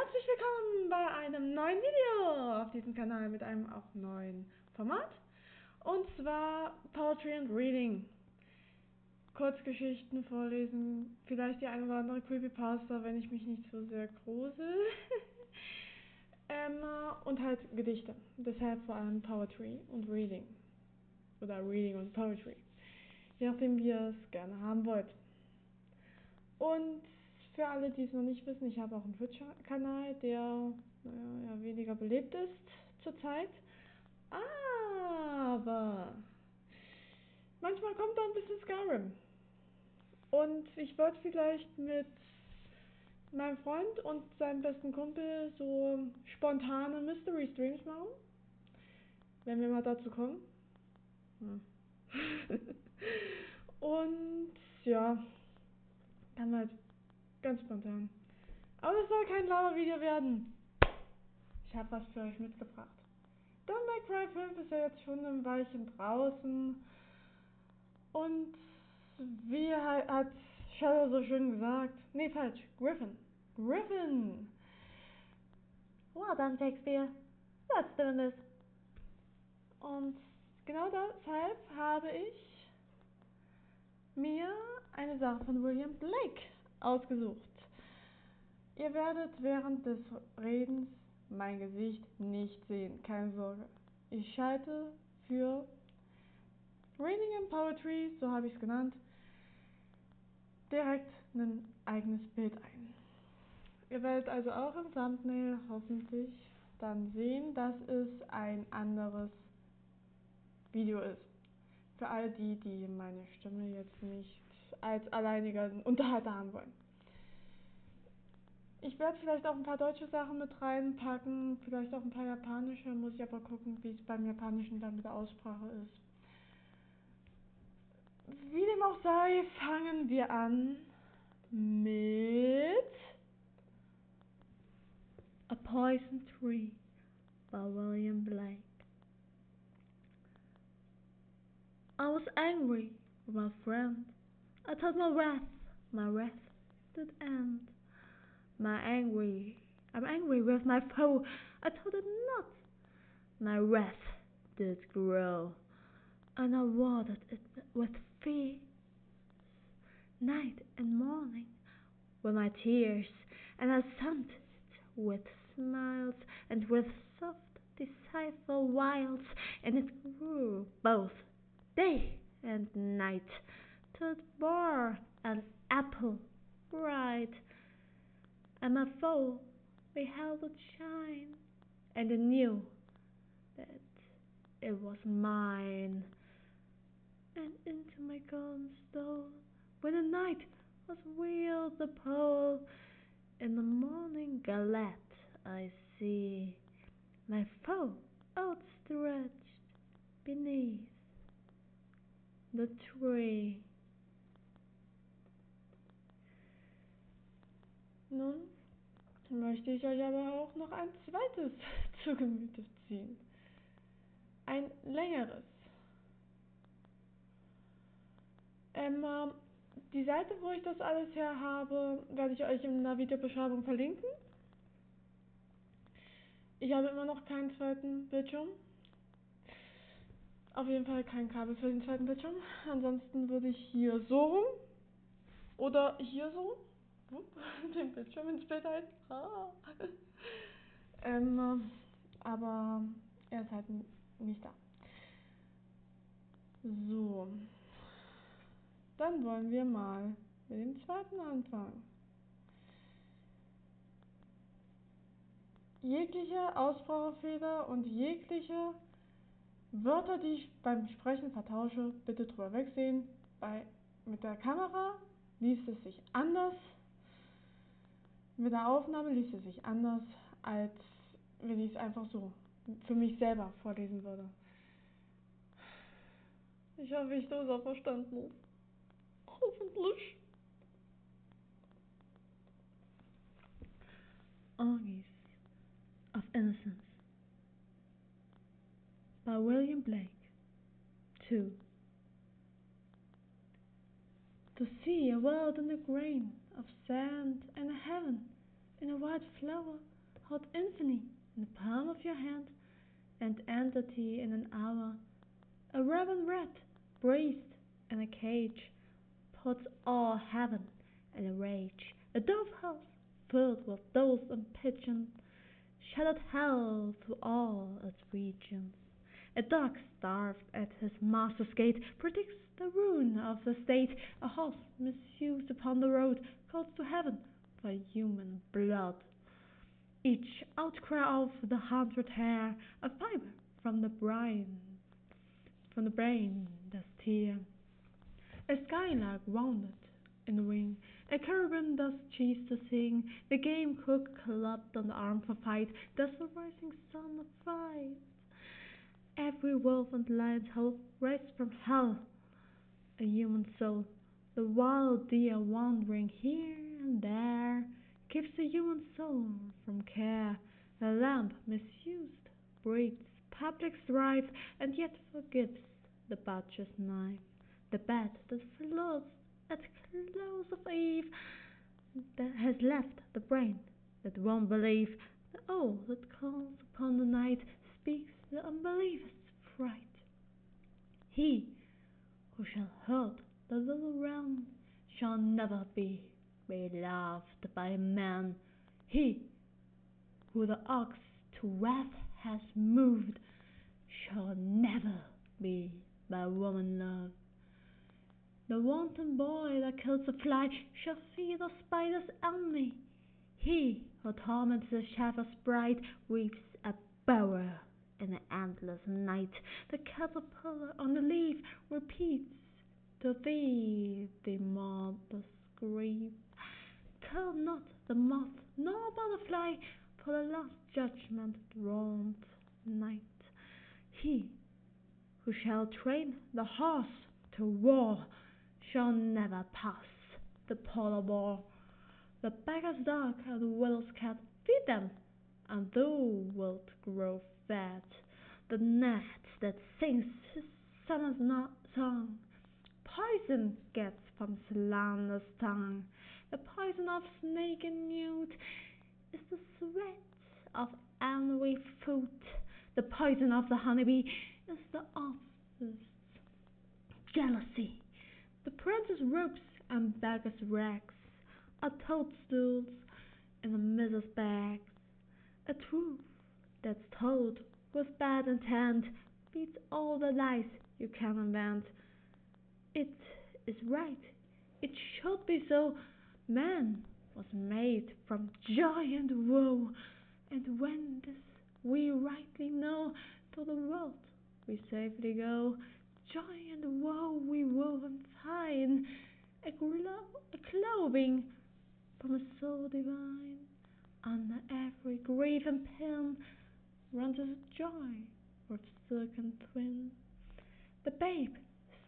Herzlich willkommen bei einem neuen Video auf diesem Kanal mit einem auch neuen Format. Und zwar Poetry and Reading. Kurzgeschichten vorlesen, vielleicht die eine oder andere Creepypasta, wenn ich mich nicht so sehr grusel. Und halt Gedichte. Deshalb vor allem Poetry und Reading. Oder Reading und Poetry. Je nachdem, wie ihr es gerne haben wollt. Und für alle, die es noch nicht wissen, ich habe auch einen Twitch-Kanal, der eher weniger belebt ist zurzeit. Aber manchmal kommt da ein bisschen Skyrim. Und ich wollte vielleicht mit meinem Freund und seinem besten Kumpel so spontane Mystery Streams machen. Wenn wir mal dazu kommen. Und ja, dann halt ganz spontan. Aber das soll kein Laber-Video werden. Ich habe was für euch mitgebracht. Don't Make Cry 5 ist ja jetzt schon ein Weilchen draußen. Und wie hat Shadow so schön gesagt? Nee, falsch. Griffin! Well done, Shakespeare. Let's do this. Und genau deshalb habe ich mir eine Sache von William Blake ausgesucht. Ihr werdet während des Redens mein Gesicht nicht sehen, keine Sorge. Ich schalte für Reading and Poetry, so habe ich es genannt, direkt ein eigenes Bild ein. Ihr werdet also auch im Thumbnail hoffentlich dann sehen, dass es ein anderes Video ist. Für alle die meine Stimme jetzt nicht als alleinigen Unterhalter haben wollen. Ich werde vielleicht auch ein paar deutsche Sachen mit reinpacken, vielleicht auch ein paar japanische, muss ich aber gucken, wie es beim Japanischen dann mit der Aussprache ist. Wie dem auch sei, fangen wir an mit A Poison Tree by William Blake. I was angry with my friend. I thought my wrath did end. I'm angry with my foe. I thought it not. My wrath did grow, and I watered it with fear. Night and morning were my tears, and I summed it with smiles and with soft, deceitful wiles, and it grew both day and night, till it bore an apple bright, and my foe beheld it shine, and I knew that it was mine. And into my golden stole, when the night was wheeled the pole, in the morning glad I see my foe outstretched beneath the tree. Nun möchte ich euch aber auch noch ein zweites zu Gemüte ziehen. Ein längeres. Die Seite, wo ich das alles her habe, werde ich euch in der Videobeschreibung verlinken. Ich habe immer noch keinen zweiten Bildschirm. Auf jeden Fall kein Kabel für den zweiten Bildschirm. Ansonsten würde ich hier so rum oder hier so den Bildschirm ins Bild halten. Aber er ist halt nicht da. So. Dann wollen wir mal mit dem zweiten anfangen. Jegliche Aussprachefehler und jegliche Wörter, die ich beim Sprechen vertausche, bitte drüber wegsehen. Mit der Kamera liest es sich anders. Mit der Aufnahme liest es sich anders, als wenn ich es einfach so für mich selber vorlesen würde. Ich hoffe, ich habe das auch verstanden. Hoffentlich. Auguries of Innocence by William Blake. 2. To see a world in a grain of sand and a heaven in a white flower hold infinity in the palm of your hand, and entity in an hour. A raven rat, braced in a cage, puts all heaven in a rage. A dove house filled with doves and pigeons shadowed hell through all its regions. A dog starved at his master's gate predicts the ruin of the state. A horse misused upon the road calls to heaven for human blood. Each outcry of the 100 hair, a fiber from the brain does tear. A skylark rounded in the wing, a cherubim does cease to sing. The game cook clubbed on the arm for fight, does the rising sun fight. Every wolf and lion's hope raised from hell, a human soul. The wild deer wandering here and there keeps the human soul from care. The lamb misused breeds public strife, and yet forgives the butcher's knife. The bat that floats at close of eve that has left the brain that won't believe. The owl that calls upon the night speaks the unbeliever's fright. He who shall hurt the little realm shall never be beloved by man. He who the ox to wrath has moved shall never be by woman loved. The wanton boy that kills a fly shall feed the spider's enemy. He who torments the shepherd's bride weaves a bower in the endless night. The caterpillar on the leaf repeats to thee the mother's grief. Kill not the moth nor butterfly, for the last judgment dawns night. He who shall train the horse to war shall never pass the polar bear. The beggar's dog and the widow's cat, feed them, and thou wilt grow fat. The gnat that sings his summer's song, poison gets from slander's tongue. The poison of snake and newt is the sweat of envy foot. The poison of the honeybee is the officer's jealousy. The prince's robes and beggar's rags are toadstools in the miser's bags. A truth that's told with bad intent beats all the lies you can invent. It is right, it should be so. Man was made from joy and woe, and when this we rightly know, to the world we safely go. Joy and woe we wove and fine, a clothing from a soul divine. Under every grief and pain runs a joy with silken twin. The babe,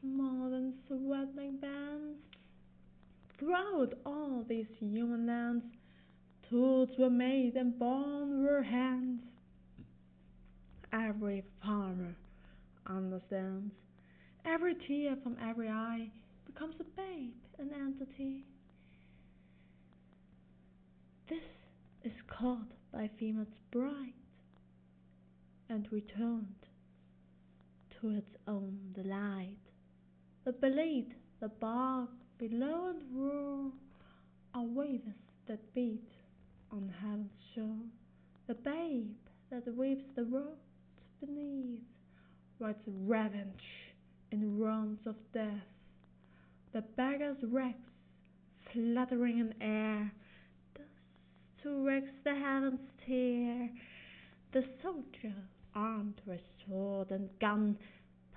small than swaddling bands, throughout all these human lands, tools were made and born were hands. Every farmer understands. Every tear from every eye becomes a babe, an entity. This is caught by female's bride and returned to its own delight. The blade, the bark below and roar are waves that beat on heaven's shore. The babe that weaves the world beneath writes revenge in realms of death. The beggar's rags fluttering in air, thus to wrecks the heavens tear. The soldier armed with sword and gun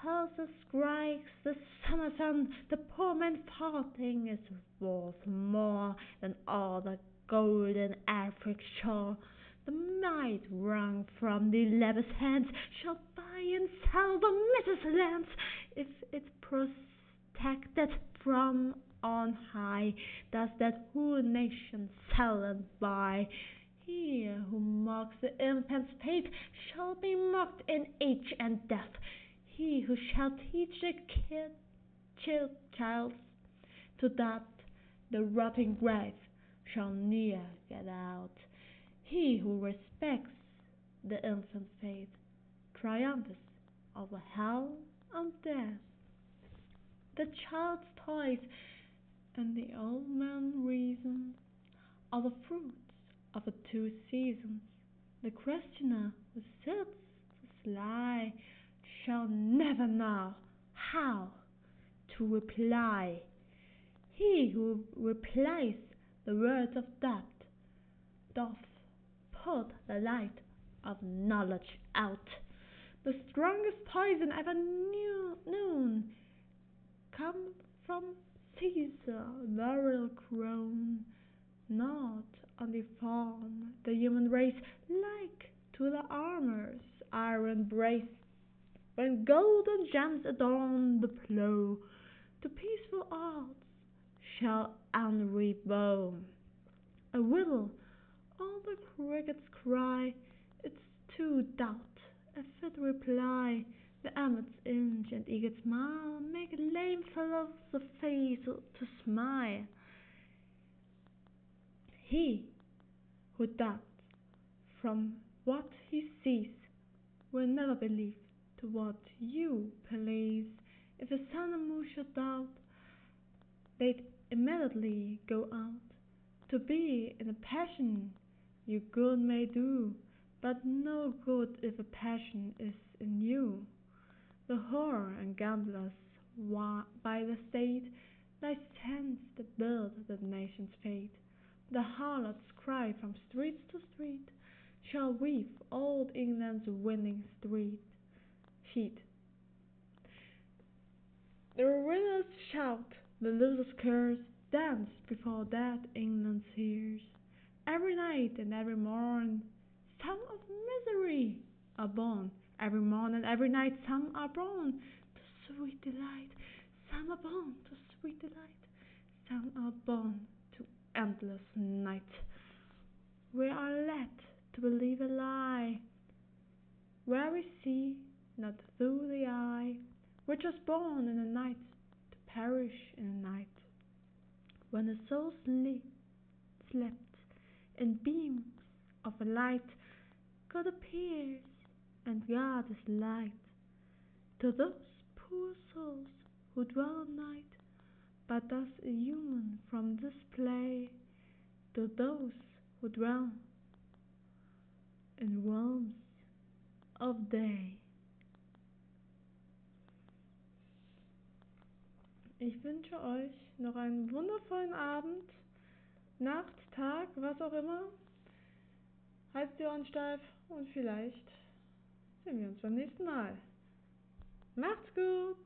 pulses strikes the summer sun. The poor man fighting is worth more than all the gold in Afric's shore. The might wrung from the lavish hands shall buy and sell the missus' lands, if it's protected from on high. Does that whole nation sell and buy? He who mocks the infant's faith shall be mocked in age and death. He who shall teach the child to doubt the rotting grave shall ne'er get out. He who respects the infant faith triumphs over hell and death. The child's toys and the old man's reason are the fruits of the two seasons. The questioner who sits sly shall never know how to reply. He who replies the words of doubt doth put the light of knowledge out. The strongest poison ever known come from Caesar, laurel crown, not on the fawn the human race, like to the armor's iron brace. When gold and gems adorn the plough, to peaceful arts shall Henry bow. A whittle, all the crickets cry, it's too doubt, a fit reply. The emmet's inch and eagle's smile make lame fellows the face to smile. He who doubts from what he sees will never believe to what you please. If the sun and moon should doubt, they'd immediately go out. To be in a passion you good may do, but no good if a passion is in you. The whore and gamblers by the state lie hands that build the nation's fate. The harlots cry from street to street shall weave old England's winning sheet. The winners shout, the losers curse, dance before that England's hears. Every night and every morn some of misery are born. Every morn and every night some are born to sweet delight. Some are born to sweet delight. Some are born to endless night. We are led to believe a lie, where we see not through the eye, which was born in a night to perish in a night. When the soul slept in beams of a light, God appears and God is light to those poor souls who dwell at night, but thus human from display to those who dwell in realms of day. Ich wünsche euch noch einen wundervollen Abend, Nacht, Tag, was auch immer. Haltet die Ohren steif und vielleicht sehen wir uns beim nächsten Mal. Macht's gut!